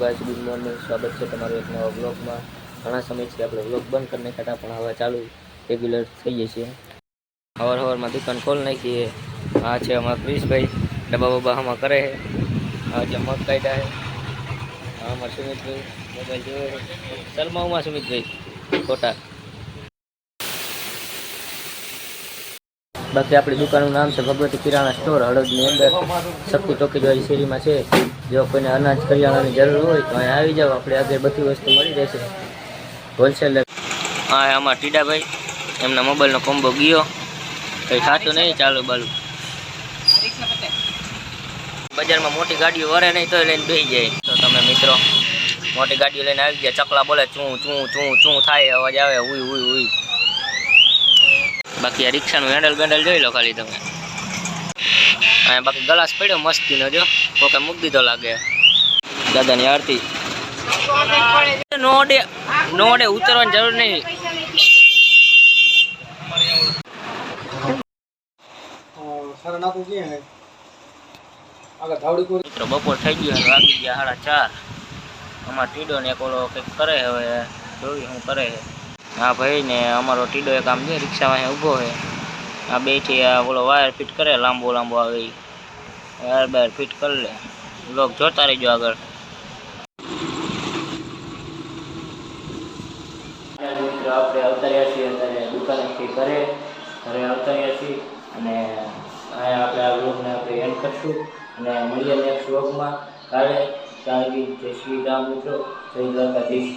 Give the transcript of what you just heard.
Guys good morning स्वागत है તમારું એક નવા વ્લોગમાં। ઘણા સમયથી આપણે વ્લોગ બંધ કરી નાખ્યા હતા, પણ હવે ચાલુ રેગ્યુલર થઈ જશે। હવારમાં દુકાન ખોલી નાખી છે। આ છે અમારા ક્રિશભાઈ, ડબ્બા બબ્બા આમાં કરે છે। આ જે મગ કાઢ્યા છે, આમાં સુમિતભાઈ મોબાઈલ જોવે છે। શર્માઓમાં સુમિતભાઈ ખોટા। बाकी अपनी दुकान नाम से भगवती किराना स्टोर हड़दनी अंदर शक्ति टोकी वाली शेरी में है। जो कोई अनाज करियाणा की जरूर हो तो अँ आई जाओ, अपने आगे बधी वस्तु मिली जैसे होलसेल। हाँ आम टीडा भाई एमना मोबाइल नो कोम्बो गयो, कई साचू नहीं चालू बालू। बजार में मोटी गाड़ी वरे नहीं तो लैने बेही जाए। तो तमे मित्रों मोटी गाड़ी लैने आई गया, चकला बोले चू चू चू चू थाय, अवाज आवे उई उई उई। बाकी आ रिक्शा हेन्डल बेन्डल जोई लो खाली तमे। हाँ बाकी ग्लास पड़ो मस्ती नो, जो कोके मूक दीधो लागे। दादा नी आरती नोडे नोडे उतरवानी जरूर नहीं। बपोर थई गयो, वागी गया 4:30। अमार टीडो ने कोलो कंईक करे, हवे जोई हूँ करे। हाँ भाई ने अमारो टीडो एक आम जो रिक्शा में ऊभो है। आ बैठी आ बोलो वायर फिट करे, लांबो लांबो आवे वायर बायर फिट कर ले। लोग जोता रही जो आगर। આપણે અવતાર્યા છીએ અત્યારે દુકાનેથી ઘરે અવતાર્યા છીએ અને આપણે આ વ્લોગને આપણે એન્ડ કરશું અને મળીએ નેક્સ્ટ વ્લોગમાં કાલે। ત્યાં જય શ્રી રામ મિત્રો, જય દ્વારકાધીશ।